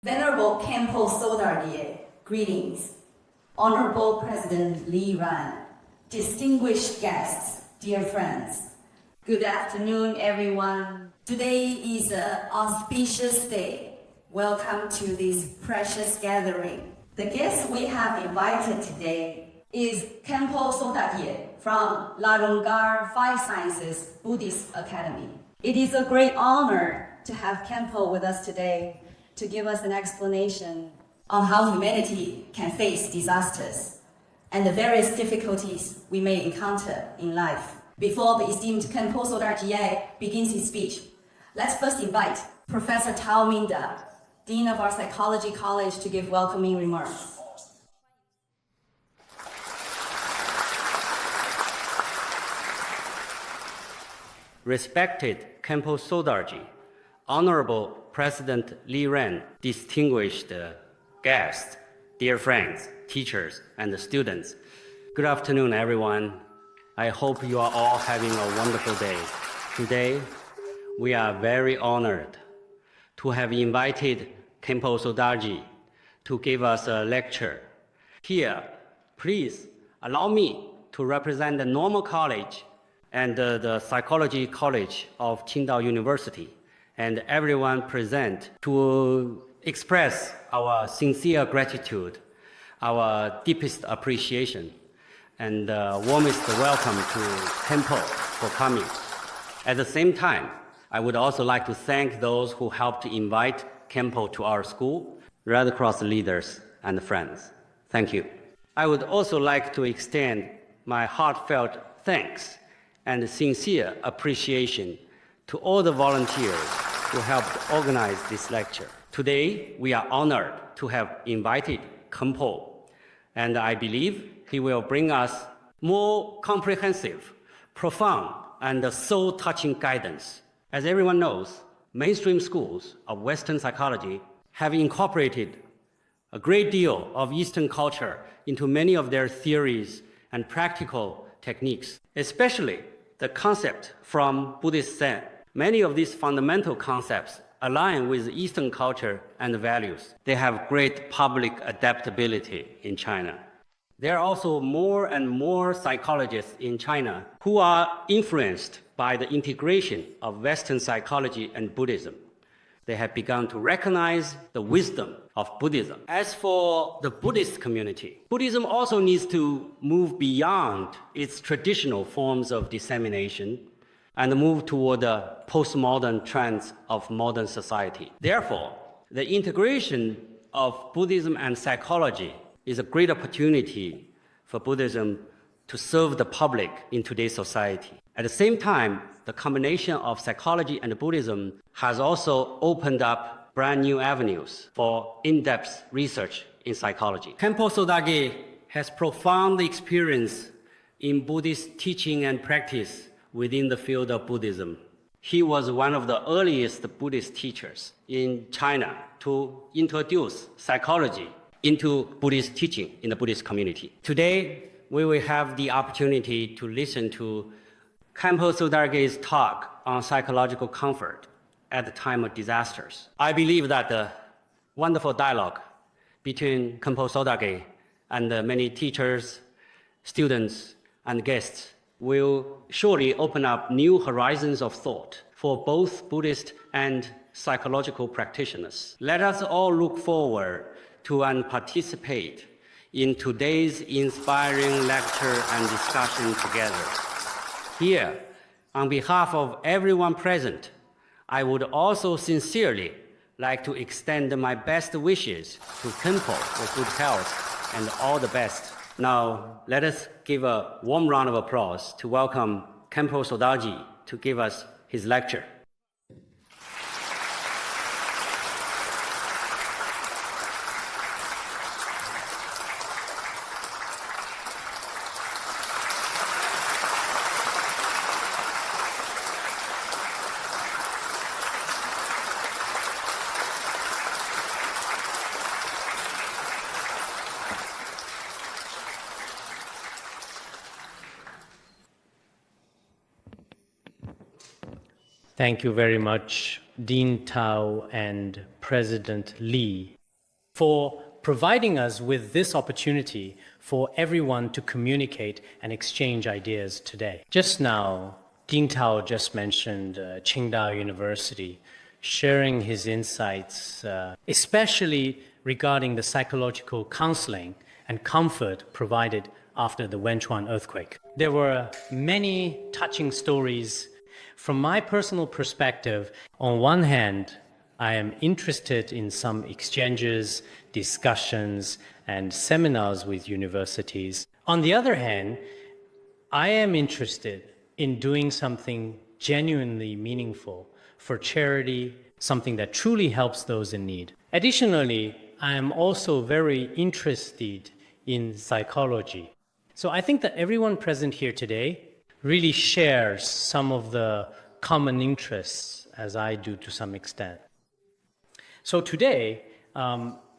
Venerable Khenpo Sodargye, greetings. Honorable President Li Ran, distinguished guests, dear friends. Good afternoon, everyone. Today is an auspicious day. Welcome to this precious gathering. The guest we have invited today is Khenpo Sodargye from Laronggar Five Sciences Buddhist Academy. It is a great honor to have Khenpo with us today to give us an explanation on how humanity can face disasters and the various difficulties we may encounter in life. Before the esteemed Khenpo Sodargye begins his speech, let's first invite Professor Taming, Dean of our Psychology College, to give welcoming remarks. Respected Khenpo Sodargye, Honorable President Li Ran, distinguished guests, dear friends, teachers, and students. Good afternoon, everyone. I hope you are all having a wonderful day. Today, we are very honored to have invited Khenpo Sodargye to give us a lecture. Here, please allow me to represent the Normal College and the Psychology College of Qingdao University and everyone present to express our sincere gratitude, our deepest appreciation, and warmest welcome to Khenpo for coming. At the same time, I would also like to thank those who helped invite Khenpo to our school, Red Cross leaders and friends. Thank you. I would also like to extend my heartfelt thanks and sincere appreciation to all the volunteers who helped organize this lecture. Today, we are honored to have invited Khenpo, and I believe he will bring us more comprehensive, profound, and soul-touching guidance. As everyone knows, mainstream schools of Western psychology have incorporated a great deal of Eastern culture into many of their theories and practical techniques, especially the concept from Buddhist Zen. Many of these fundamental concepts align with Eastern culture and values. They have great public adaptability in China. There are also more and more psychologists in China who are influenced by the integration of Western psychology and Buddhism. They have begun to recognize the wisdom of Buddhism. As for the Buddhist community, Buddhism also needs to move beyond its traditional forms of dissemination and move toward the postmodern trends of modern society. Therefore, the integration of Buddhism and psychology is a great opportunity for Buddhism to serve the public in today's society. At the same time, the combination of psychology and Buddhism has also opened up brand new avenues for in-depth research in psychology. Khenpo Sodargye has profound experience in Buddhist teaching and practice within the field of Buddhism. He was one of the earliest Buddhist teachers in China to introduce psychology into Buddhist teaching in the Buddhist community. Today, we will have the opportunity to listen to Khenpo Sodargye's talk on psychological comfort at the time of disasters. I believe that the wonderful dialogue between Khenpo Sodargye and many teachers, students, and guests will surely open up new horizons of thought for both Buddhist and psychological practitioners. Let us all look forward to and participate in today's inspiring lecture and discussion together. Here, on behalf of everyone present, I would also sincerely like to extend my best wishes to Khenpo for good health and all the best. Now, let us give a warm round of applause to welcome Khenpo Sodargye to give us his lecture. Thank you very much, Dean Tao and President Lee for providing us with this opportunity for everyone to communicate and exchange ideas today. Just now, Ding Tao just mentioned Qingdao University, sharing his insights, especially regarding the psychological counseling and comfort provided after the Wenchuan earthquake. There were many touching stories. From my personal perspective, on one hand, I am interested in some exchanges, discussions, and seminars with universities. On the other hand, I am interested in doing something genuinely meaningful for charity, something that truly helps those in need. Additionally, I am also very interested in psychology. So I think that everyone present here today really shares some of the common interests, as I do to some extent. So today,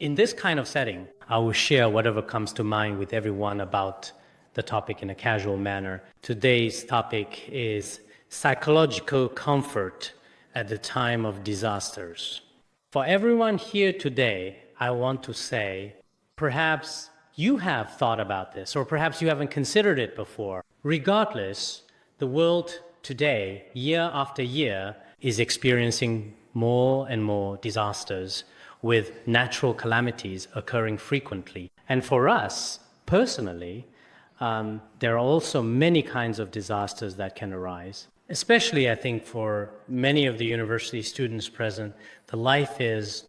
in this kind of setting, I will share whatever comes to mind with everyone about the topic in a casual manner. Today's topic is psychological comfort at the time of disasters. For everyone here today, I want to say, perhaps you have thought about this, or perhaps you haven't considered it before. Regardless, the world today, year after year, is experiencing more and more disasters with natural calamities occurring frequently. And for us, personally, there are also many kinds of disasters that can arise. Especially, I think, for many of the university students present, the life is,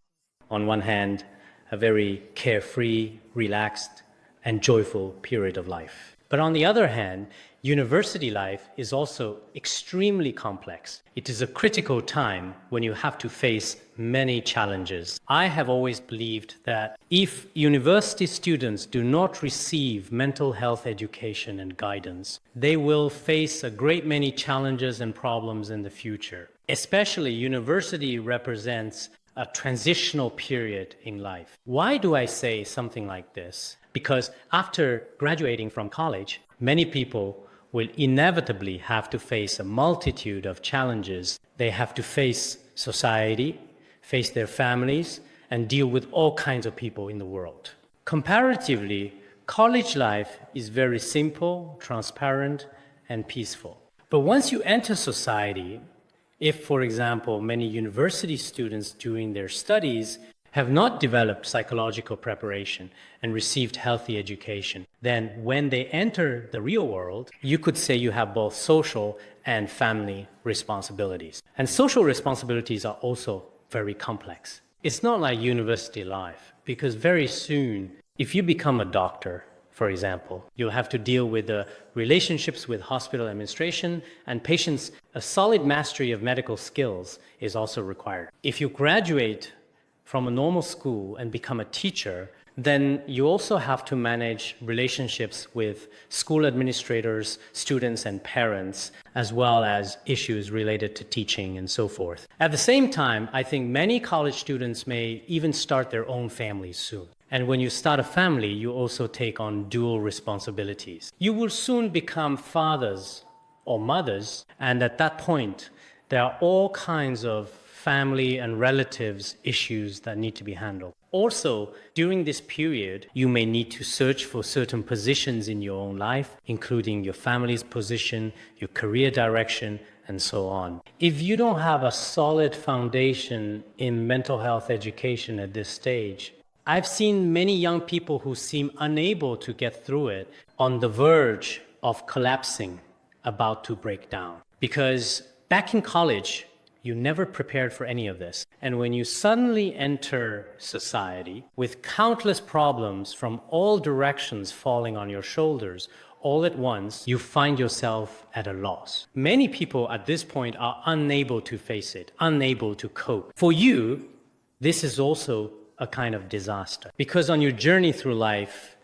on one hand, a very carefree, relaxed, and joyful period of life. But on the other hand, university life is also extremely complex. It is a critical time when you have to face many challenges. I have always believed that if university students do not receive mental health education and guidance, they will face a great many challenges and problems in the future. Especially, university represents a transitional period in life. Why do I say something like this? Because after graduating from college, many people will inevitably have to face a multitude of challenges. They have to face society, face their families, and deal with all kinds of people in the world. Comparatively, college life is very simple, transparent, and peaceful. But once you enter society, if, for example, many university students during their studies have not developed psychological preparation and received healthy education, then when they enter the real world, you could say you have both social and family responsibilities. And social responsibilities are also very complex. It's not like university life, because very soon, if you become a doctor, for example, you'll have to deal with the relationships with hospital administration and patients. A solid mastery of medical skills is also required. If you graduate from a normal school and become a teacher, then you also have to manage relationships with school administrators, students, and parents, as well as issues related to teaching and so forth. At the same time, I think many college students may even start their own families soon. And when you start a family, you also take on dual responsibilities. You will soon become fathers or mothers, and at that point, there are all kinds of family and relatives issues that need to be handled. Also, during this period, you may need to search for certain positions in your own life, including your family's position, your career direction, and so on. If you don't have a solid foundation in mental health education at this stage, I've seen many young people who seem unable to get through it, on the verge of collapsing, about to break down. Because back in college, you never prepared for any of this. And when you suddenly enter society with countless problems from all directions falling on your shoulders, all at once, you find yourself at a loss. Many people at this point are unable to face it, unable to cope. For you, this is also a kind of disaster, because on your journey through life,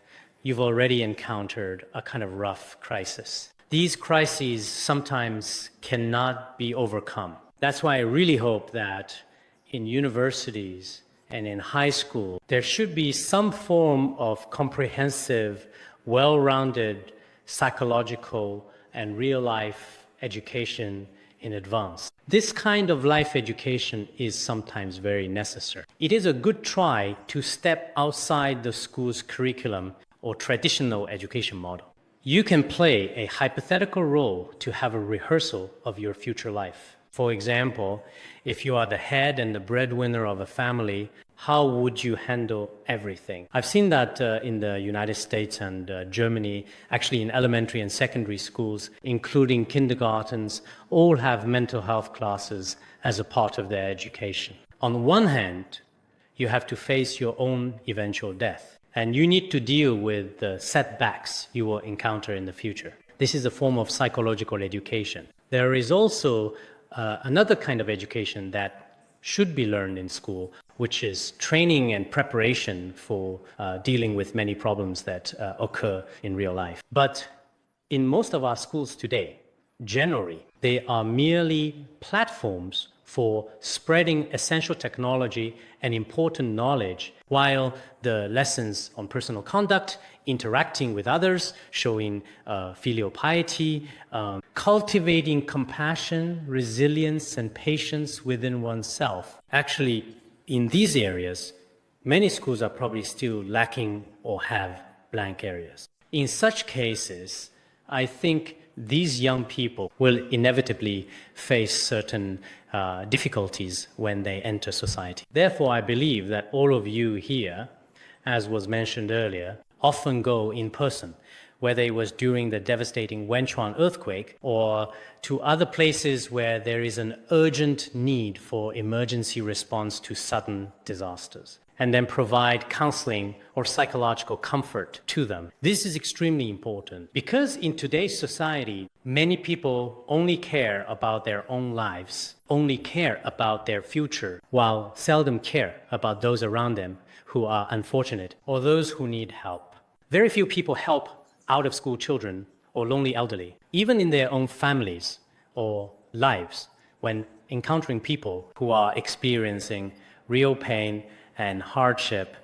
you've already encountered a kind of rough crisis. These crises sometimes cannot be overcome. That's why I really hope that in universities and in high school, there should be some form of comprehensive, well-rounded psychological and real-life education in advance. This kind of life education is sometimes very necessary. It is a good try to step outside the school's curriculum or traditional education model. You can play a hypothetical role to have a rehearsal of your future life. For example, if you are the head and the breadwinner of a family, how would you handle everything? I've seen that in the United States and Germany, actually in elementary and secondary schools, including kindergartens, all have mental health classes as a part of their education. On one hand, you have to face your own eventual death, and you need to deal with the setbacks you will encounter in the future. This is a form of psychological education. There is also another kind of education that should be learned in school, which is training and preparation for dealing with many problems that occur in real life. But in most of our schools today, generally, they are merely platforms for spreading essential technology and important knowledge, while the lessons on personal conduct, interacting with others, showing filial piety, cultivating compassion, resilience, and patience within oneself. Actually, in these areas, many schools are probably still lacking or have blank areas. In such cases, I think these young people will inevitably face certain difficulties when they enter society. Therefore, I believe that all of you here, as was mentioned earlier, often go in person, whether it was during the devastating Wenchuan earthquake or to other places where there is an urgent need for emergency response to sudden disasters, and then provide counseling or psychological comfort to them. This is extremely important because in today's society, many people only care about their own lives, only care about their future, while seldom care about those around them who are unfortunate or those who need help. Very few people help out-of-school children or lonely elderly, even in their own families or lives, when encountering people who are experiencing real pain and hardship,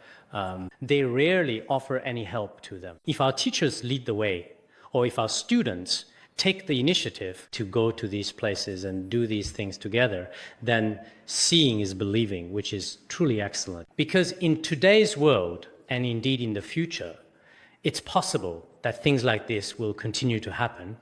they rarely offer any help to them. If our teachers lead the way, or if our students take the initiative to go to these places and do these things together, then seeing is believing, which is truly excellent. Because in today's world, and indeed in the future, it's possible that things like this will continue to happen.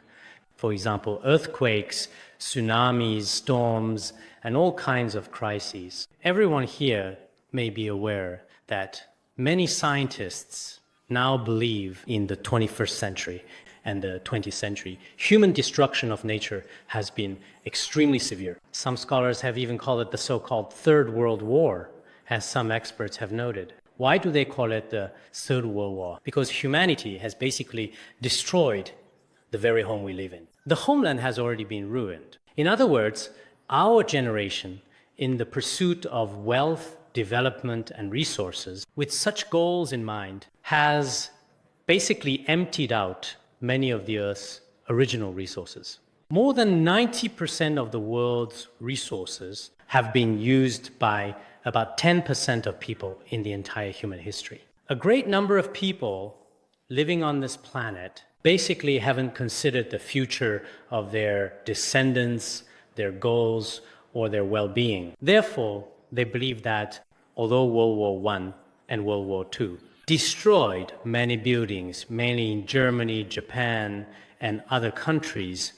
For example, earthquakes, tsunamis, storms, and all kinds of crises. Everyone here may be aware that many scientists now believe in the 21st century and the 20th century. Human destruction of nature has been extremely severe. Some scholars have even called it the so-called Third World War, as some experts have noted. Why do they call it the Third World War? Because humanity has basically destroyed the very home we live in. The homeland has already been ruined. In other words, our generation, in the pursuit of wealth, development, and resources, with such goals in mind, has basically emptied out many of the Earth's original resources. More than 90% of the world's resources have been used by about 10% of people in the entire human history. A great number of people living on this planet basically haven't considered the future of their descendants, their goals, or their well-being. Therefore, they believe that although World War I and World War II destroyed many buildings, mainly in Germany, Japan, and other countries,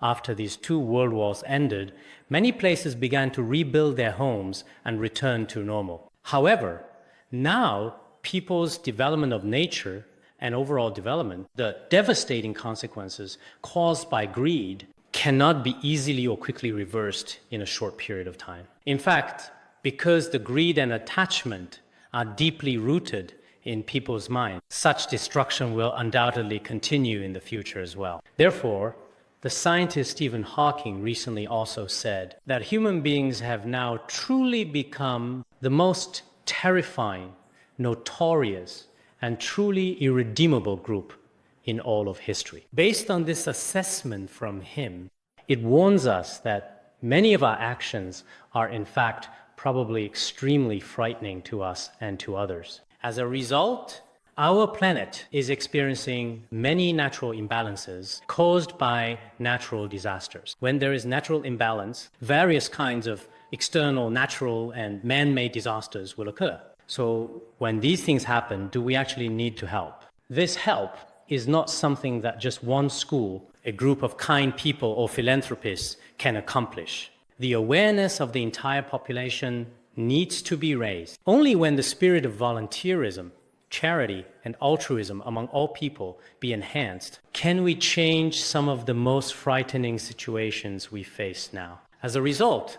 after these two world wars ended, many places began to rebuild their homes and return to normal. However, now people's development of nature and overall development, the devastating consequences caused by greed, cannot be easily or quickly reversed in a short period of time. In fact, because the greed and attachment are deeply rooted in people's minds, such destruction will undoubtedly continue in the future as well. Therefore, the scientist Stephen Hawking recently also said that human beings have now truly become the most terrifying, notorious, and truly irredeemable group in all of history. Based on this assessment from him, it warns us that many of our actions are in fact probably extremely frightening to us and to others. As a result, Our planet is experiencing many natural imbalances caused by natural disasters. When there is natural imbalance, various kinds of external, natural, and man-made disasters will occur. So when these things happen, do we actually need to help? This help is not something that just one school, a group of kind people or philanthropists can accomplish. The awareness of the entire population needs to be raised. Only when the spirit of volunteerism, charity, and altruism among all people be enhanced can we change some of the most frightening situations we face now. As a result,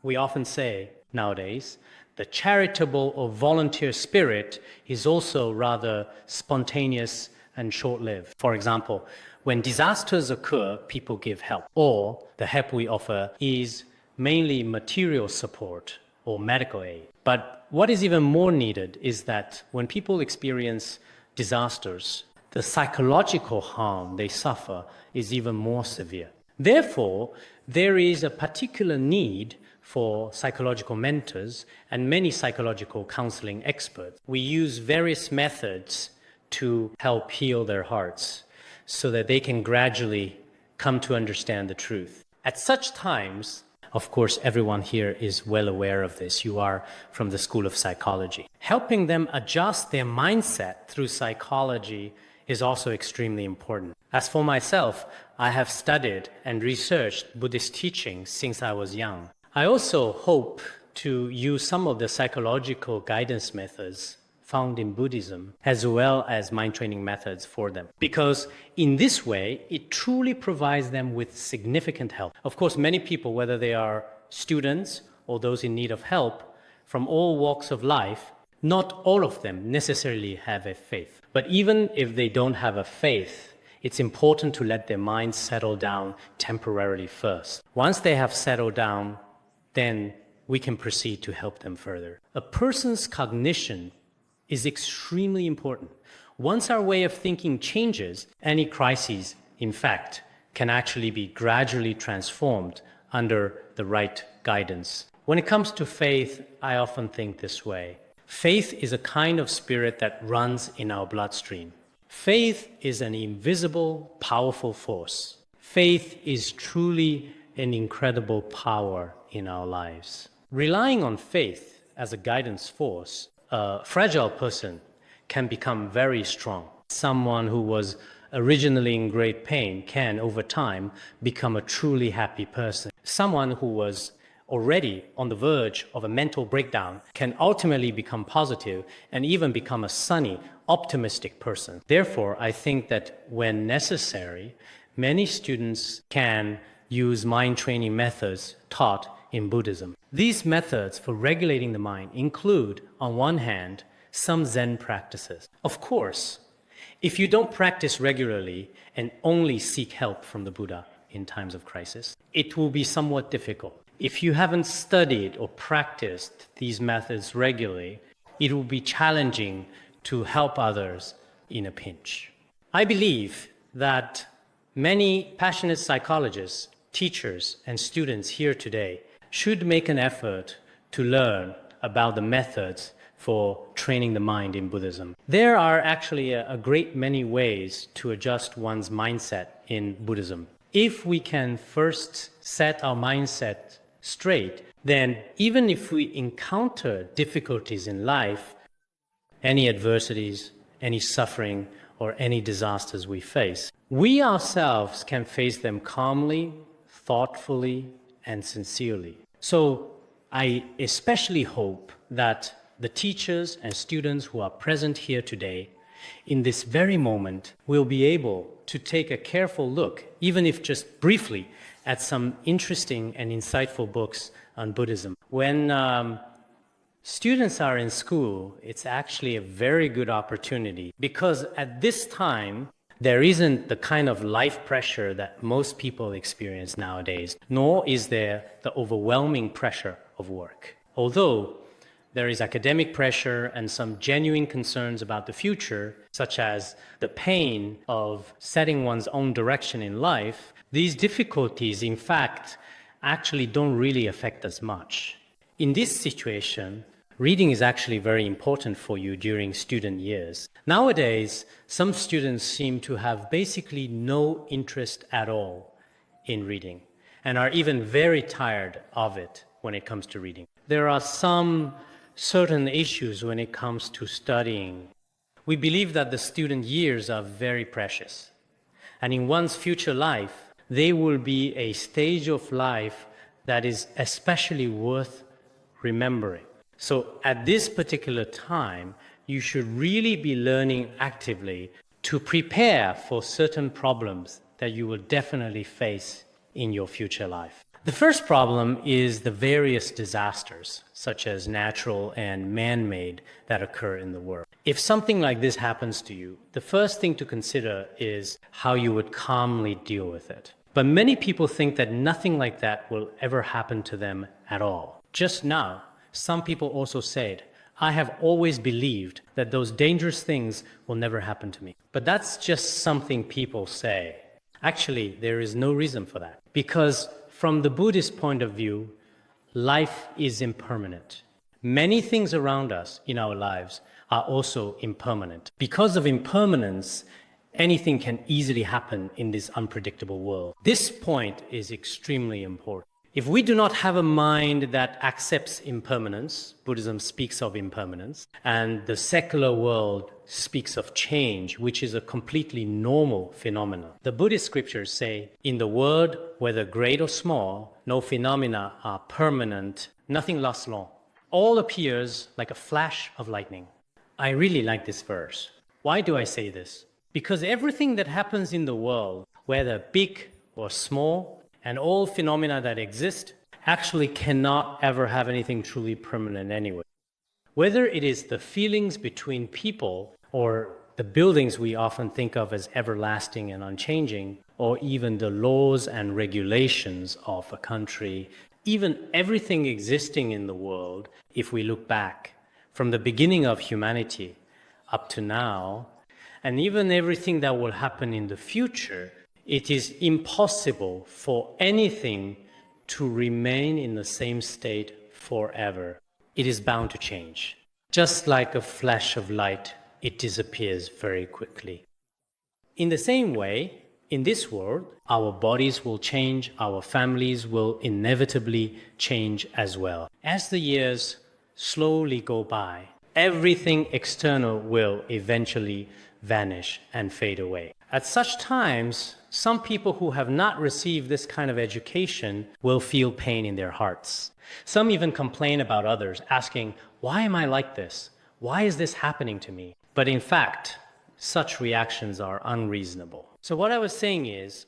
we often say nowadays, the charitable or volunteer spirit is also rather spontaneous and short-lived. For example, when disasters occur, people give help, or the help we offer is mainly material support or medical aid. But what is even more needed is that when people experience disasters, the psychological harm they suffer is even more severe. Therefore, there is a particular need for psychological mentors and many psychological counseling experts. We use various methods to help heal their hearts so that they can gradually come to understand the truth. At such times, of course, everyone here is well aware of this. You are from the School of Psychology. Helping them adjust their mindset through psychology is also extremely important. As for myself, I have studied and researched Buddhist teachings since I was young. I also hope to use some of the psychological guidance methods found in Buddhism, as well as mind training methods for them. Because in this way, it truly provides them with significant help. Of course, many people, whether they are students or those in need of help, from all walks of life, not all of them necessarily have a faith. But even if they don't have a faith, it's important to let their minds settle down temporarily first. Once they have settled down, then we can proceed to help them further. A person's cognition is extremely important. Once our way of thinking changes, any crises, in fact, can actually be gradually transformed under the right guidance. When it comes to faith, I often think this way. Faith is a kind of spirit that runs in our bloodstream. Faith is an invisible, powerful force. Faith is truly an incredible power in our lives. Relying on faith as a guidance force, a fragile person can become very strong. Someone who was originally in great pain can, over time, become a truly happy person. Someone who was already on the verge of a mental breakdown can ultimately become positive and even become a sunny, optimistic person. Therefore, I think that when necessary, many students can use mind training methods taught in Buddhism. These methods for regulating the mind include, on one hand, some Zen practices. Of course, if you don't practice regularly and only seek help from the Buddha in times of crisis, it will be somewhat difficult. If you haven't studied or practiced these methods regularly, it will be challenging to help others in a pinch. I believe that many passionate psychologists, teachers, and students here today should make an effort to learn about the methods for training the mind in Buddhism. There are actually a great many ways to adjust one's mindset in Buddhism. If we can first set our mindset straight, then even if we encounter difficulties in life, any adversities, any suffering, or any disasters we face, we ourselves can face them calmly, thoughtfully, and sincerely. So I especially hope that the teachers and students who are present here today, in this very moment, will be able to take a careful look, even if just briefly, at some interesting and insightful books on Buddhism. When students are in school, it's actually a very good opportunity because at this time, there isn't the kind of life pressure that most people experience nowadays, nor is there the overwhelming pressure of work. Although there is academic pressure and some genuine concerns about the future, such as the pain of setting one's own direction in life, these difficulties, in fact, actually don't really affect us much. In this situation, Reading is actually very important for you during student years. Nowadays, some students seem to have basically no interest at all in reading and are even very tired of it when it comes to reading. There are some certain issues when it comes to studying. We believe that the student years are very precious, and in one's future life, they will be a stage of life that is especially worth remembering. So at this particular time, you should really be learning actively to prepare for certain problems that you will definitely face in your future life. The first problem is the various disasters, such as natural and man-made, that occur in the world. If something like this happens to you, the first thing to consider is how you would calmly deal with it. But many people think that nothing like that will ever happen to them at all. Just now, some people also said, I have always believed that those dangerous things will never happen to me. But that's just something people say. Actually, there is no reason for that. Because from the Buddhist point of view, life is impermanent. Many things around us in our lives are also impermanent. Because of impermanence, anything can easily happen in this unpredictable world. This point is extremely important. If we do not have a mind that accepts impermanence, Buddhism speaks of impermanence, and the secular world speaks of change, which is a completely normal phenomenon. The Buddhist scriptures say, in the world, whether great or small, no phenomena are permanent, nothing lasts long. All appears like a flash of lightning. I really like this verse. Why do I say this? Because everything that happens in the world, whether big or small, and all phenomena that exist actually cannot ever have anything truly permanent anyway. Whether it is the feelings between people or the buildings we often think of as everlasting and unchanging, or even the laws and regulations of a country, even everything existing in the world, if we look back from the beginning of humanity up to now, and even everything that will happen in the future, it is impossible for anything to remain in the same state forever. It is bound to change. Just like a flash of light, it disappears very quickly. In the same way, in this world, our bodies will change, our families will inevitably change as well. As the years slowly go by, everything external will eventually vanish and fade away. At such times, some people who have not received this kind of education will feel pain in their hearts. Some even complain about others, asking, why am I like this? Why is this happening to me? But in fact, such reactions are unreasonable. So what I was saying is,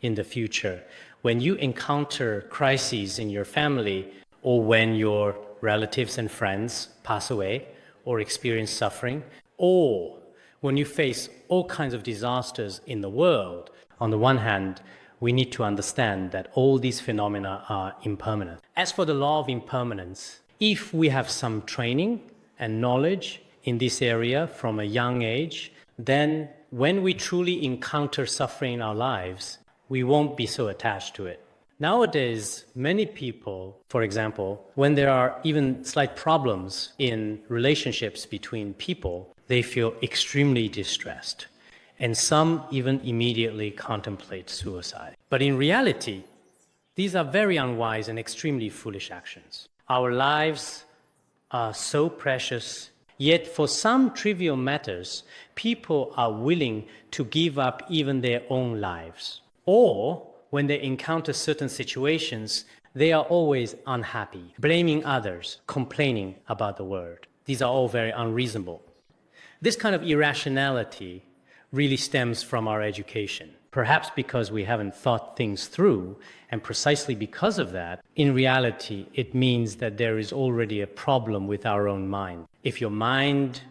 in the future, when you encounter crises in your family, or when your relatives and friends pass away, or experience suffering, or when you face all kinds of disasters in the world, on the one hand, we need to understand that all these phenomena are impermanent. As for the law of impermanence, if we have some training and knowledge in this area from a young age, then when we truly encounter suffering in our lives, we won't be so attached to it. Nowadays, many people, for example, when there are even slight problems in relationships between people, they feel extremely distressed. And some even immediately contemplate suicide. But in reality, these are very unwise and extremely foolish actions. Our lives are so precious, yet for some trivial matters, people are willing to give up even their own lives. Or, when they encounter certain situations, they are always unhappy, blaming others, complaining about the world. These are all very unreasonable. This kind of irrationality really stems from our education. Perhaps because we haven't thought things through, and precisely because of that, in reality, it means that there is already a problem with our own mind. If your mind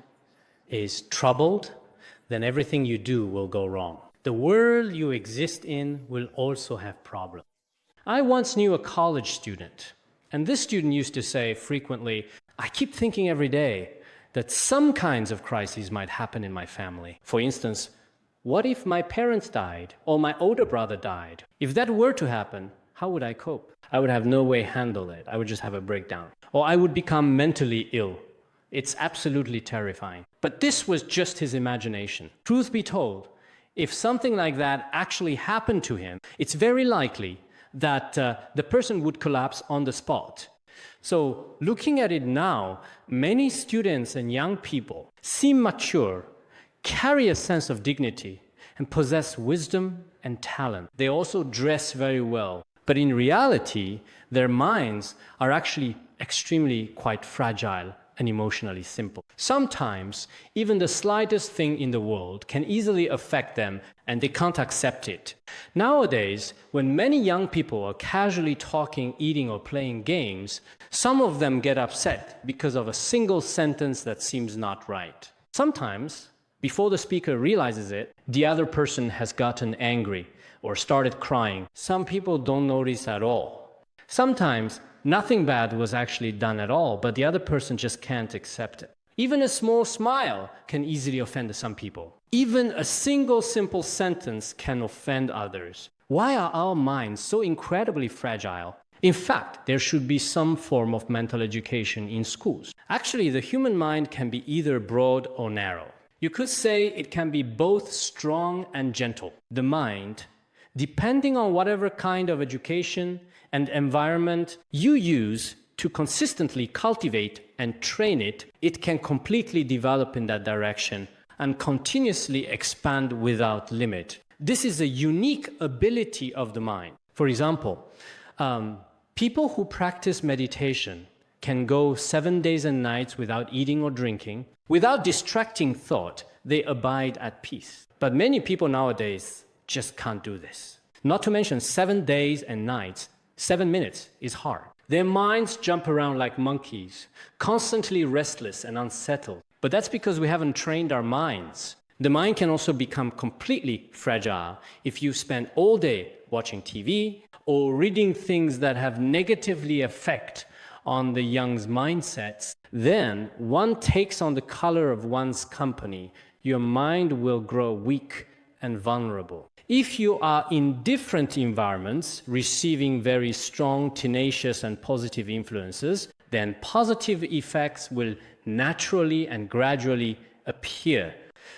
is troubled, then everything you do will go wrong. The world you exist in will also have problems. I once knew a college student, and this student used to say frequently, I keep thinking every day that some kinds of crises might happen in my family. For instance, what if my parents died or my older brother died? If that were to happen, how would I cope? I would have no way to handle it. I would just have a breakdown. Or I would become mentally ill. It's absolutely terrifying. But this was just his imagination. Truth be told, if something like that actually happened to him, it's very likely that the person would collapse on the spot. So looking at it now, many students and young people seem mature, carry a sense of dignity, and possess wisdom and talent. They also dress very well. But in reality, their minds are actually extremely quite fragile and emotionally simple. Sometimes, even the slightest thing in the world can easily affect them and they can't accept it. Nowadays, when many young people are casually talking, eating, or playing games, some of them get upset because of a single sentence that seems not right. Sometimes, before the speaker realizes it, the other person has gotten angry or started crying. Some people don't notice at all. Sometimes, nothing bad was actually done at all, but the other person just can't accept it. Even a small smile can easily offend some people. Even a single simple sentence can offend others. Why are our minds so incredibly fragile? In fact, there should be some form of mental education in schools. Actually, the human mind can be either broad or narrow. You could say it can be both strong and gentle. The mind, depending on whatever kind of education and environment you use to consistently cultivate and train it, it can completely develop in that direction and continuously expand without limit. This is a unique ability of the mind. For example, people who practice meditation can go 7 days and nights without eating or drinking. Without distracting thought, they abide at peace. But many people nowadays just can't do this. Not to mention 7 days and nights, 7 minutes is hard. Their minds jump around like monkeys, constantly restless and unsettled. But that's because we haven't trained our minds. The mind can also become completely fragile if you spend all day watching TV or reading things that have negatively effect on the young's mindsets. Then one takes on the color of one's company. Your mind will grow weak and vulnerable. If you are in different environments, receiving very strong, tenacious, and positive influences, then positive effects will naturally and gradually appear.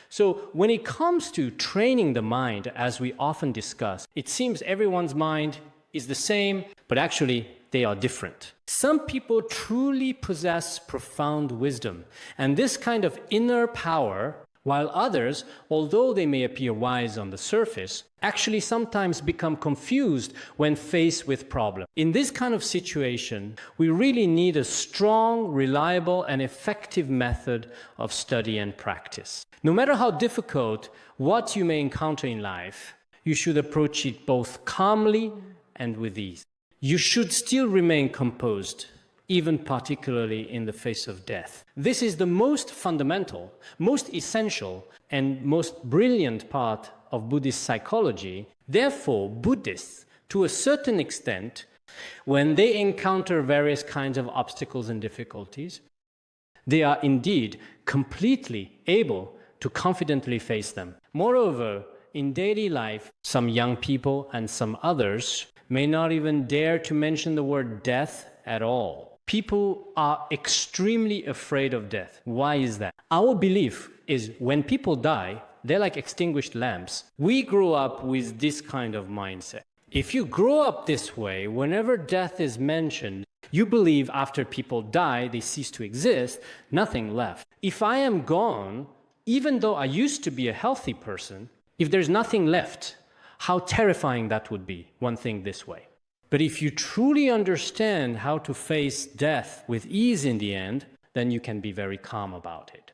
So when it comes to training the mind, as we often discuss, it seems everyone's mind is the same, but actually they are different. Some people truly possess profound wisdom, and this kind of inner power, while others, although they may appear wise on the surface, actually sometimes become confused when faced with problems. In this kind of situation, we really need a strong, reliable, and effective method of study and practice. No matter how difficult what you may encounter in life, you should approach it both calmly and with ease. You should still remain composed, even particularly in the face of death. This is the most fundamental, most essential, and most brilliant part of Buddhist psychology. Therefore, Buddhists, to a certain extent, when they encounter various kinds of obstacles and difficulties, they are indeed completely able to confidently face them. Moreover, in daily life, some young people and some others may not even dare to mention the word death at all. People are extremely afraid of death. Why is that? Our belief is when people die, they're like extinguished lamps. We grew up with this kind of mindset. If you grow up this way, whenever death is mentioned, you believe after people die, they cease to exist, nothing left. If I am gone, even though I used to be a healthy person, if there's nothing left, how terrifying that would be, one thing this way. But if you truly understand how to face death with ease in the end, then you can be very calm about it.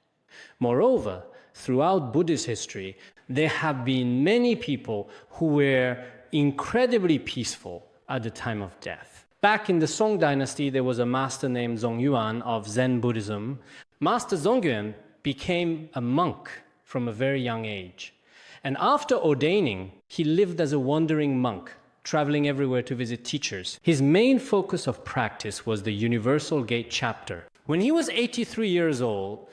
Moreover, throughout Buddhist history, there have been many people who were incredibly peaceful at the time of death. Back in the Song dynasty, there was a master named Zongyuan of Zen Buddhism. Master Zongyuan became a monk from a very young age. And after ordaining, he lived as a wandering monk, traveling everywhere to visit teachers. His main focus of practice was the Universal Gate chapter. When he was 83 years old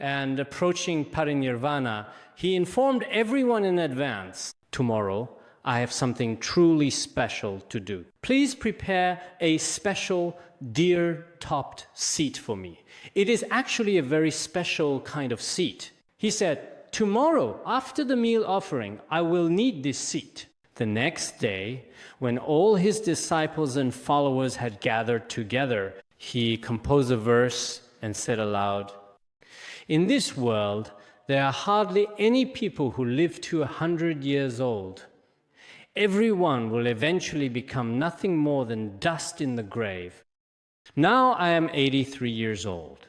and approaching parinirvana, he informed everyone in advance, tomorrow I have something truly special to do. Please prepare a special deer-topped seat for me. It is actually a very special kind of seat. He said, tomorrow, after the meal offering, I will need this seat. The next day, when all his disciples and followers had gathered together, he composed a verse and said aloud, in this world, there are hardly any people who live to 100 years old. Everyone will eventually become nothing more than dust in the grave. Now I am 83 years old,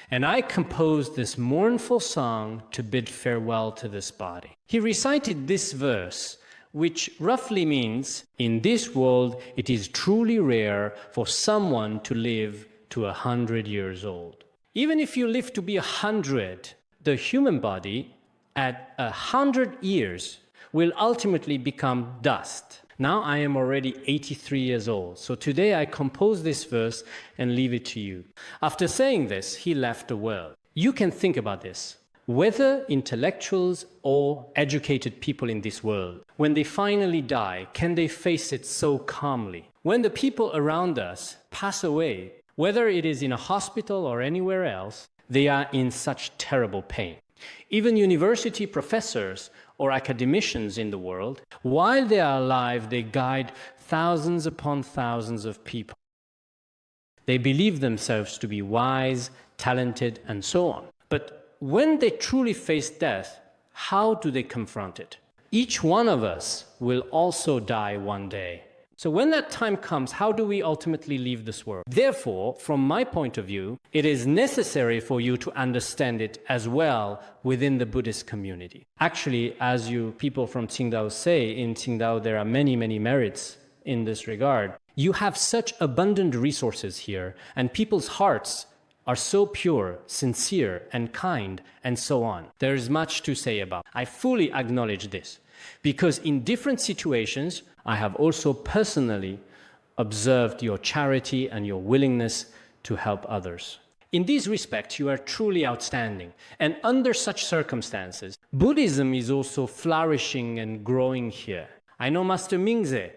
and I composed this mournful song to bid farewell to this body. He recited this verse, which roughly means, in this world, it is truly rare for someone to live to 100 years old. Even if you live to be 100, the human body at 100 years will ultimately become dust. Now I am already 83 years old, so today I compose this verse and leave it to you. After saying this, he left the world. You can think about this. Whether intellectuals or educated people in this world, when they finally die, can they face it so calmly? When the people around us pass away, whether it is in a hospital or anywhere else, they are in such terrible pain. Even university professors or academicians in the world, while they are alive, they guide thousands upon thousands of people. They believe themselves to be wise, talented, and so on. But when they truly face death, how do they confront it? Each one of us will also die one day. So when that time comes, how do we ultimately leave this world? Therefore, from my point of view, it is necessary for you to understand it as well within the Buddhist community. Actually, as you people from Qingdao say, in Qingdao there are many, many merits in this regard. You have such abundant resources here, and people's hearts are so pure, sincere, and kind, and so on. There is much to say about. I fully acknowledge this, because in different situations, I have also personally observed your charity and your willingness to help others. In these respects, you are truly outstanding. And under such circumstances, Buddhism is also flourishing and growing here. I know Master Mingzhe,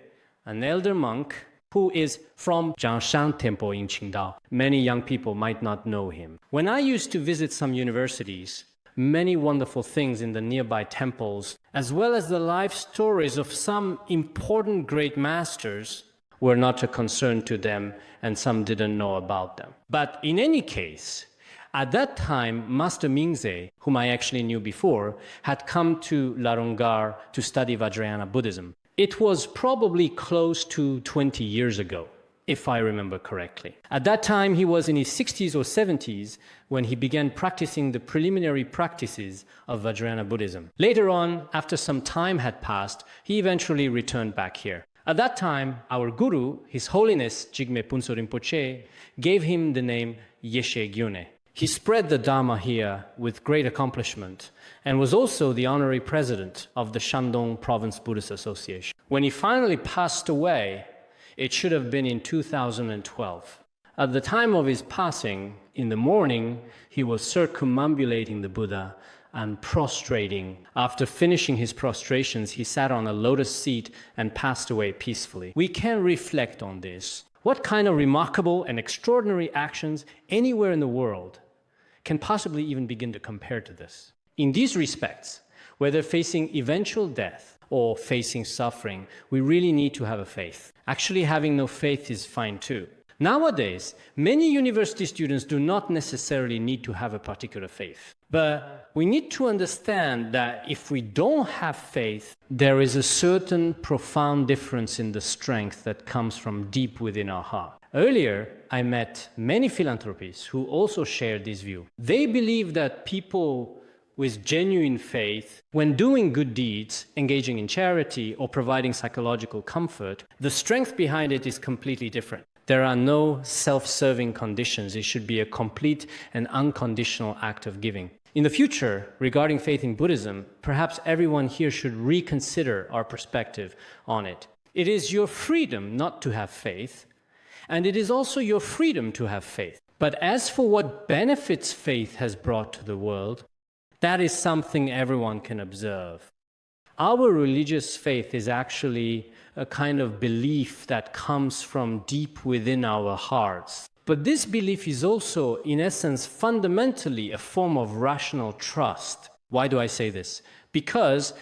an elder monk who is from Jiangshan Temple in Qingdao. Many young people might not know him. When I used to visit some universities, many wonderful things in the nearby temples, as well as the life stories of some important great masters, were not a concern to them, and some didn't know about them. But in any case, at that time, Master Mingzhe, whom I actually knew before, had come to Larongar to study Vajrayana Buddhism. It was probably close to 20 years ago, if I remember correctly. At that time, he was in his 60s or 70s when he began practicing the preliminary practices of Vajrayana Buddhism. Later on, after some time had passed, he eventually returned back here. At that time, our guru, His Holiness Jigme Punso Rinpoche, gave him the name Yeshe Gyune. He spread the Dharma here with great accomplishment and was also the honorary president of the Shandong Province Buddhist Association. When he finally passed away, it should have been in 2012. At the time of his passing, in the morning, he was circumambulating the Buddha and prostrating. After finishing his prostrations, he sat on a lotus seat and passed away peacefully. We can reflect on this. What kind of remarkable and extraordinary actions anywhere in the world can possibly even begin to compare to this? In these respects, whether facing eventual death or facing suffering, we really need to have a faith. Actually, having no faith is fine too. Nowadays, many university students do not necessarily need to have a particular faith. But we need to understand that if we don't have faith, there is a certain profound difference in the strength that comes from deep within our heart. Earlier, I met many philanthropists who also shared this view. They believe that people with genuine faith, when doing good deeds, engaging in charity, or providing psychological comfort, the strength behind it is completely different. There are no self-serving conditions. It should be a complete and unconditional act of giving. In the future, regarding faith in Buddhism, perhaps everyone here should reconsider our perspective on it. It is your freedom not to have faith, and it is also your freedom to have faith. But as for what benefits faith has brought to the world, that is something everyone can observe. Our religious faith is actually a kind of belief that comes from deep within our hearts. But this belief is also, in essence, fundamentally a form of rational trust. Why do I say this? Because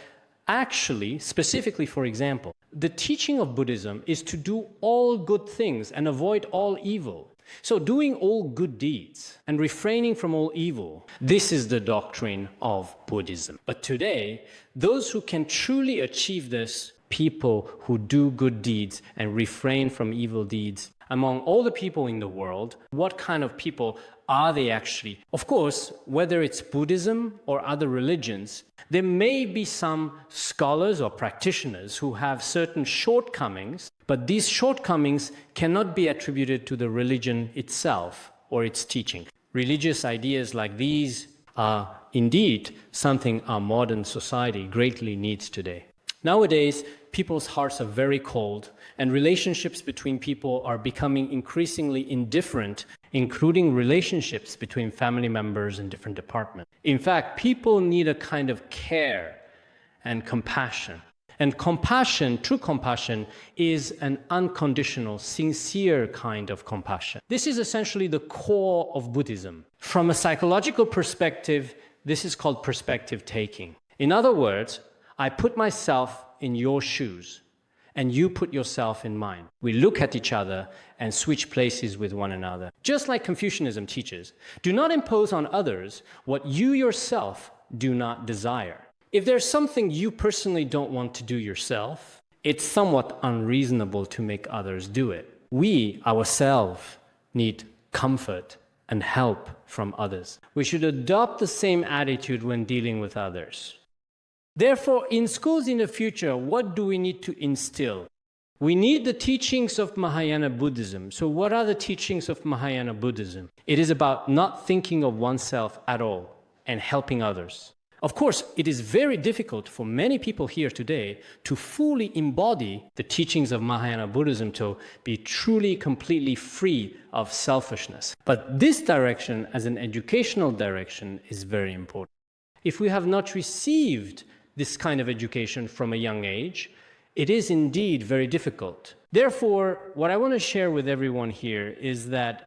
actually, specifically for example, the teaching of Buddhism is to do all good things and avoid all evil. So doing all good deeds and refraining from all evil, this is the doctrine of Buddhism. But today, those who can truly achieve this, people who do good deeds and refrain from evil deeds, among all the people in the world, what kind of people are they actually? Of course, whether it's Buddhism or other religions, there may be some scholars or practitioners who have certain shortcomings, but these shortcomings cannot be attributed to the religion itself or its teaching. Religious ideas like these are indeed something our modern society greatly needs today. Nowadays, people's hearts are very cold, and relationships between people are becoming increasingly indifferent, including relationships between family members in different departments. In fact, people need a kind of care and compassion. And compassion, true compassion, is an unconditional, sincere kind of compassion. This is essentially the core of Buddhism. From a psychological perspective, this is called perspective taking. In other words, I put myself in your shoes, and you put yourself in mine. We look at each other and switch places with one another. Just like Confucianism teaches, do not impose on others what you yourself do not desire. If there's something you personally don't want to do yourself, it's somewhat unreasonable to make others do it. We ourselves need comfort and help from others. We should adopt the same attitude when dealing with others. Therefore, in schools in the future, what do we need to instill? We need the teachings of Mahayana Buddhism. So what are the teachings of Mahayana Buddhism? It is about not thinking of oneself at all and helping others. Of course, it is very difficult for many people here today to fully embody the teachings of Mahayana Buddhism to be truly, completely free of selfishness. But this direction, as an educational direction, is very important. If we have not received this kind of education from a young age, it is indeed very difficult. Therefore, what I want to share with everyone here is that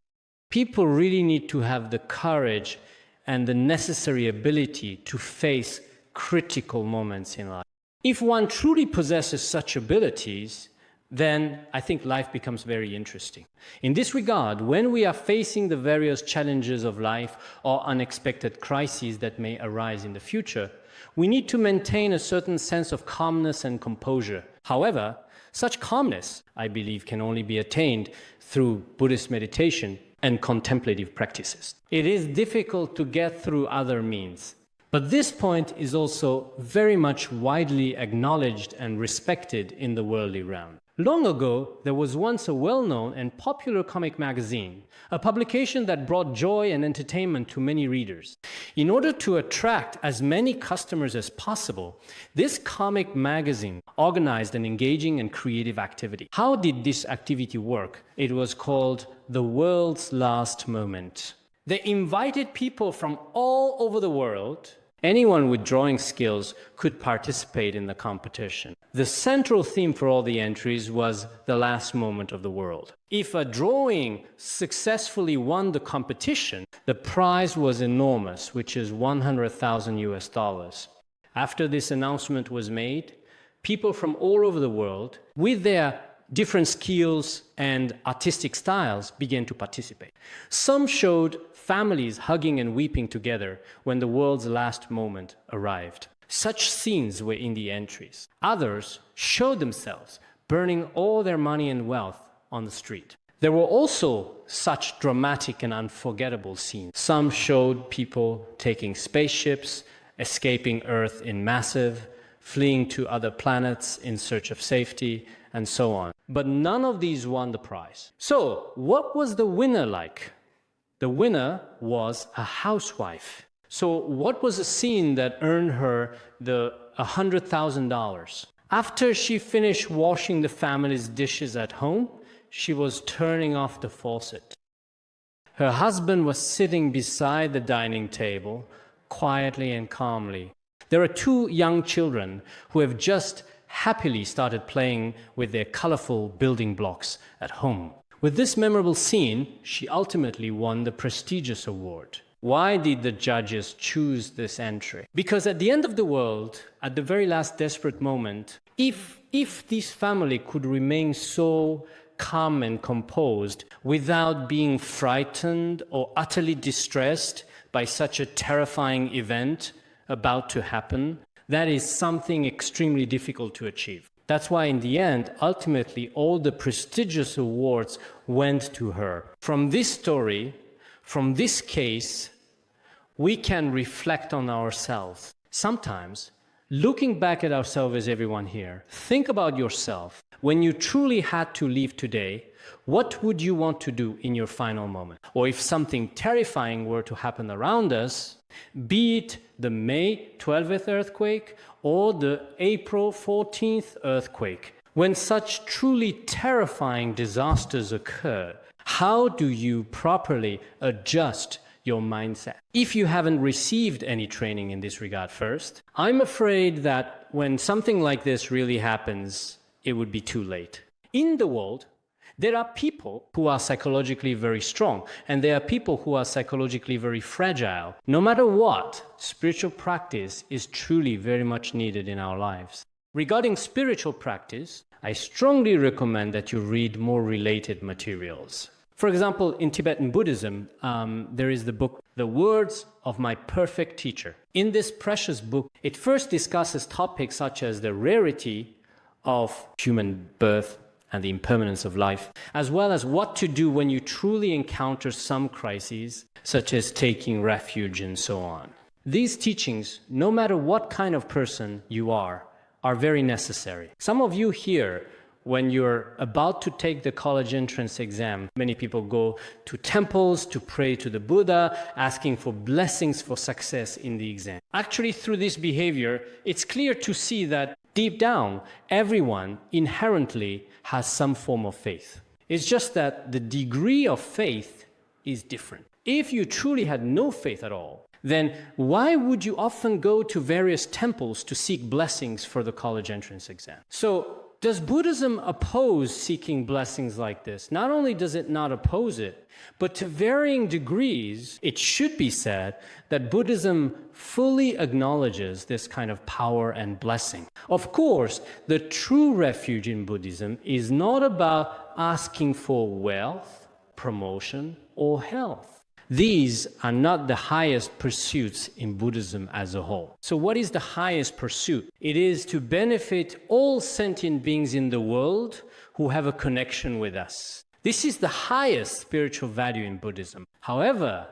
people really need to have the courage and the necessary ability to face critical moments in life. If one truly possesses such abilities, then I think life becomes very interesting. In this regard, when we are facing the various challenges of life or unexpected crises that may arise in the future, we need to maintain a certain sense of calmness and composure. However, such calmness, I believe, can only be attained through Buddhist meditation and contemplative practices. It is difficult to get through other means. But this point is also very much widely acknowledged and respected in the worldly realm. Long ago, there was once a well-known and popular comic magazine, a publication that brought joy and entertainment to many readers. In order to attract as many customers as possible, this comic magazine organized an engaging and creative activity. How did this activity work? It was called The World's Last Moment. They invited people from all over the world. Anyone with drawing skills could participate in the competition. The central theme for all the entries was the last moment of the world. If a drawing successfully won the competition, the prize was enormous, which is 100,000 US dollars. After this announcement was made, people from all over the world, with their different skills and artistic styles, began to participate. Some showed families hugging and weeping together when the world's last moment arrived. Such scenes were in the entries. Others showed themselves burning all their money and wealth on the street. There were also such dramatic and unforgettable scenes. Some showed people taking spaceships, escaping Earth in massive, fleeing to other planets in search of safety, and so on. But none of these won the prize. So, what was the winner like? The winner was a housewife. So what was the scene that earned her the $100,000? After she finished washing the family's dishes at home, she was turning off the faucet. Her husband was sitting beside the dining table, quietly and calmly. There are two young children who have just happily started playing with their colorful building blocks at home. With this memorable scene, she ultimately won the prestigious award. Why did the judges choose this entry? Because at the end of the world, at the very last desperate moment, if this family could remain so calm and composed without being frightened or utterly distressed by such a terrifying event about to happen, that is something extremely difficult to achieve. That's why in the end, ultimately, all the prestigious awards went to her. From this story, from this case, we can reflect on ourselves. Sometimes, looking back at ourselves as everyone here, think about yourself. When you truly had to leave today, what would you want to do in your final moment? Or if something terrifying were to happen around us, be it the May 12th earthquake or the April 14th earthquake, when such truly terrifying disasters occur, how do you properly adjust your mindset? If you haven't received any training in this regard first, I'm afraid that when something like this really happens, it would be too late. In the world, there are people who are psychologically very strong, and there are people who are psychologically very fragile. No matter what, spiritual practice is truly very much needed in our lives. Regarding spiritual practice, I strongly recommend that you read more related materials. For example, in Tibetan Buddhism, there is the book, The Words of My Perfect Teacher. In this precious book, it first discusses topics such as the rarity of human birth and the impermanence of life, as well as what to do when you truly encounter some crises, such as taking refuge and so on. These teachings, no matter what kind of person you are very necessary. Some of you here, when you're about to take the college entrance exam, many people go to temples to pray to the Buddha, asking for blessings for success in the exam. Actually, through this behavior, it's clear to see that deep down, everyone inherently has some form of faith. It's just that the degree of faith is different. If you truly had no faith at all, then why would you often go to various temples to seek blessings for the college entrance exam? So, does Buddhism oppose seeking blessings like this? Not only does it not oppose it, but to varying degrees, it should be said that Buddhism fully acknowledges this kind of power and blessing. Of course, the true refuge in Buddhism is not about asking for wealth, promotion, or health. These are not the highest pursuits in Buddhism as a whole. So what is the highest pursuit? It is to benefit all sentient beings in the world who have a connection with us. This is the highest spiritual value in Buddhism. However,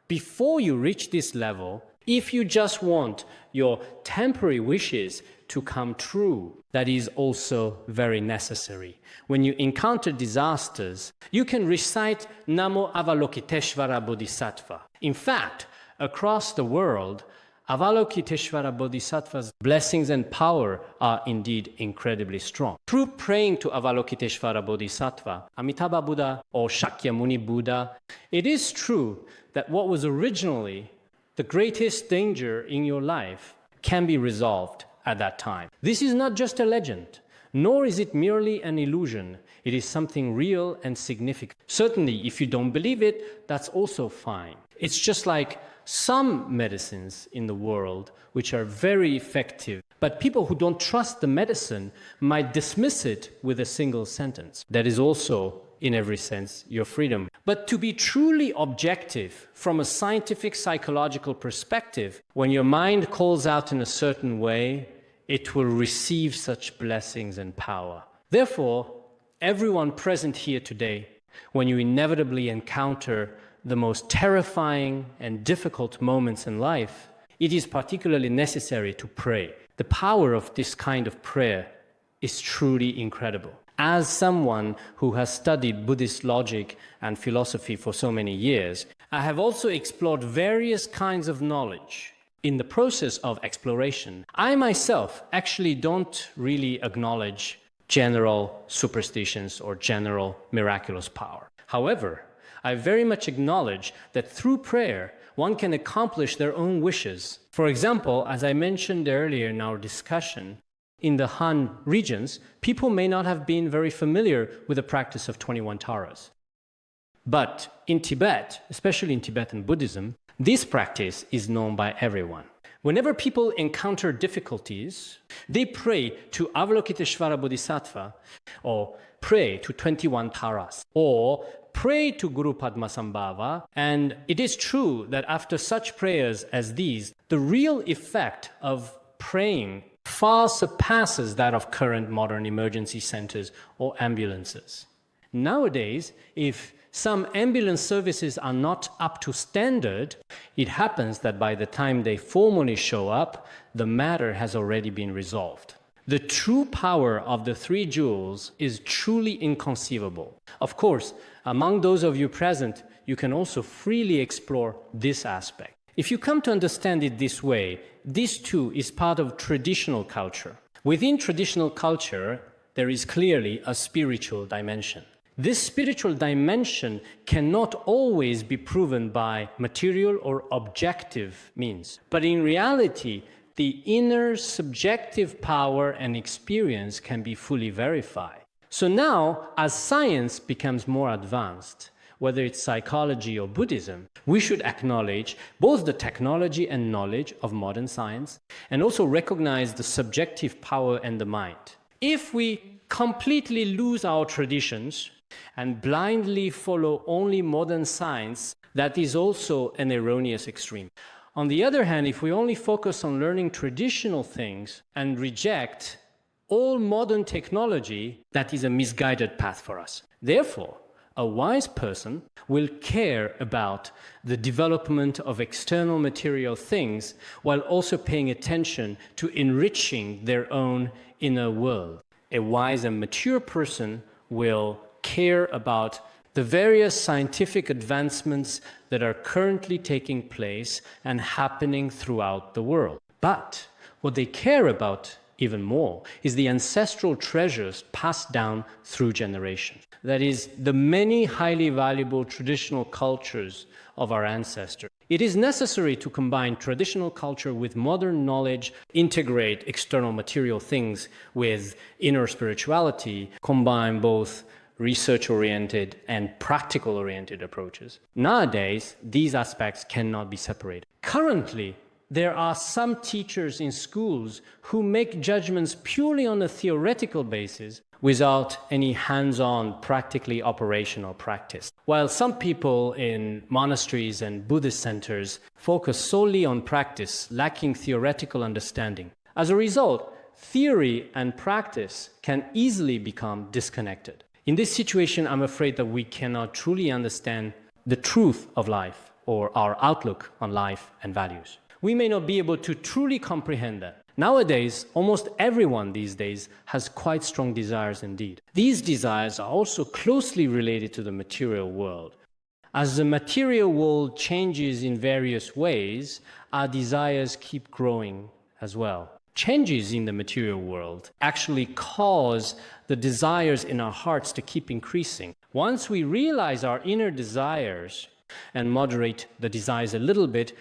before you reach this level, if you just want your temporary wishes to come true, that is also very necessary. When you encounter disasters, you can recite Namo Avalokiteshvara Bodhisattva. In fact, across the world, Avalokiteshvara Bodhisattva's blessings and power are indeed incredibly strong. Through praying to Avalokiteshvara Bodhisattva, Amitabha Buddha or Shakyamuni Buddha, it is true that what was originally the greatest danger in your life can be resolved at that time. This is not just a legend, nor is it merely an illusion. It is something real and significant. Certainly, if you don't believe it, that's also fine. It's just like some medicines in the world which are very effective, but people who don't trust the medicine might dismiss it with a single sentence. That is also, in every sense, your freedom. But to be truly objective from a scientific psychological perspective, when your mind calls out in a certain way, it will receive such blessings and power. Therefore, everyone present here today, when you inevitably encounter the most terrifying and difficult moments in life, it is particularly necessary to pray. The power of this kind of prayer is truly incredible. As someone who has studied Buddhist logic and philosophy for so many years, I have also explored various kinds of knowledge. In the process of exploration, I myself actually don't really acknowledge general superstitions or general miraculous power. However, I very much acknowledge that through prayer, one can accomplish their own wishes. For example, as I mentioned earlier in our discussion, in the Han regions, people may not have been very familiar with the practice of 21 taras. But in Tibet, especially in Tibetan Buddhism, this practice is known by everyone. Whenever people encounter difficulties, they pray to Avalokiteshvara Bodhisattva, or pray to 21 taras, or pray to Guru Padmasambhava. And it is true that after such prayers as these, the real effect of praying far surpasses that of current modern emergency centers or ambulances. Nowadays, if some ambulance services are not up to standard, it happens that by the time they formally show up, the matter has already been resolved. The true power of the three jewels is truly inconceivable. Of course, among those of you present, you can also freely explore this aspect. If you come to understand it this way, this too is part of traditional culture. Within traditional culture, there is clearly a spiritual dimension. This spiritual dimension cannot always be proven by material or objective means. But in reality, the inner subjective power and experience can be fully verified. So now, as science becomes more advanced, whether it's psychology or Buddhism, we should acknowledge both the technology and knowledge of modern science and also recognize the subjective power and the mind. If we completely lose our traditions and blindly follow only modern science, that is also an erroneous extreme. On the other hand, if we only focus on learning traditional things and reject all modern technology, that is a misguided path for us. Therefore, a wise person will care about the development of external material things while also paying attention to enriching their own inner world. A wise and mature person will care about the various scientific advancements that are currently taking place and happening throughout the world. But what they care about even more is the ancestral treasures passed down through generations. That is, the many highly valuable traditional cultures of our ancestors. It is necessary to combine traditional culture with modern knowledge, integrate external material things with inner spirituality, combine both research-oriented and practical-oriented approaches. Nowadays, these aspects cannot be separated. Currently, there are some teachers in schools who make judgments purely on a theoretical basis without any hands-on, practically operational practice. While some people in monasteries and Buddhist centers focus solely on practice, lacking theoretical understanding. As a result, theory and practice can easily become disconnected. In this situation, I'm afraid that we cannot truly understand the truth of life or our outlook on life and values. We may not be able to truly comprehend that. Nowadays, almost everyone these days has quite strong desires indeed. These desires are also closely related to the material world. As the material world changes in various ways, our desires keep growing as well. Changes in the material world actually cause the desires in our hearts to keep increasing. Once we realize our inner desires and moderate the desires a little bit,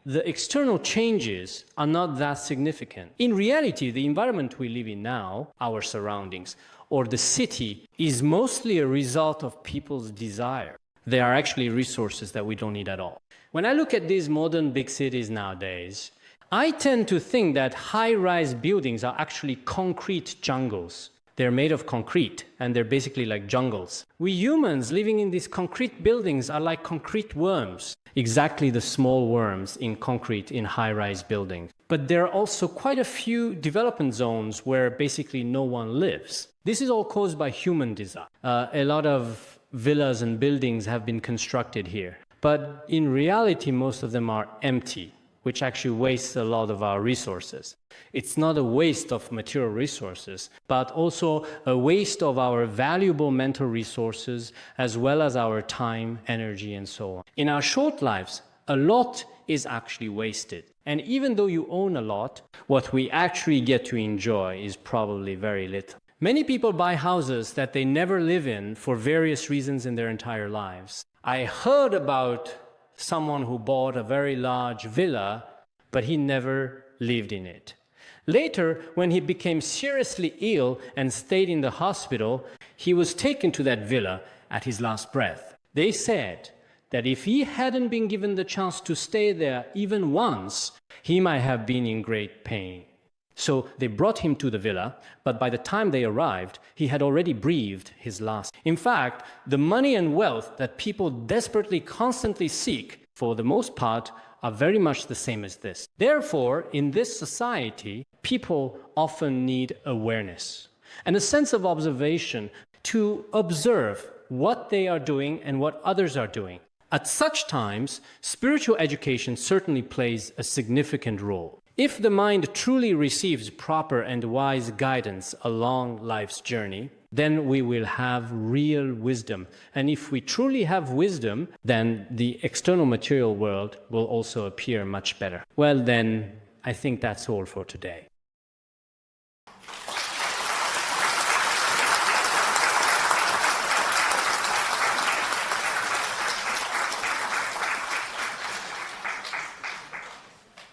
the external changes are not that significant. In reality, the environment we live in now, our surroundings, or the city, is mostly a result of people's desire. They are actually resources that we don't need at all. When I look at these modern big cities nowadays, I tend to think that high-rise buildings are actually concrete jungles. They're made of concrete, and they're basically like jungles. We humans living in these concrete buildings are like concrete worms, exactly the small worms in concrete in high-rise buildings. But there are also quite a few development zones where basically no one lives. This is all caused by human desire. A lot of villas and buildings have been constructed here. But in reality, most of them are empty, which actually wastes a lot of our resources. It's not a waste of material resources, but also a waste of our valuable mental resources, as well as our time, energy, and so on. In our short lives, a lot is actually wasted. And even though you own a lot, what we actually get to enjoy is probably very little. Many people buy houses that they never live in for various reasons in their entire lives. I heard about someone who bought a very large villa, but he never lived in it. Later, when he became seriously ill and stayed in the hospital, he was taken to that villa at his last breath. They said that if he hadn't been given the chance to stay there even once, he might have been in great pain. So they brought him to the villa, but by the time they arrived, he had already breathed his last. In fact, the money and wealth that people desperately constantly seek, for the most part, are very much the same as this. Therefore, in this society, people often need awareness and a sense of observation to observe what they are doing and what others are doing. At such times, spiritual education certainly plays a significant role. If the mind truly receives proper and wise guidance along life's journey, then we will have real wisdom. And if we truly have wisdom, then the external material world will also appear much better. Well, then, I think that's all for today.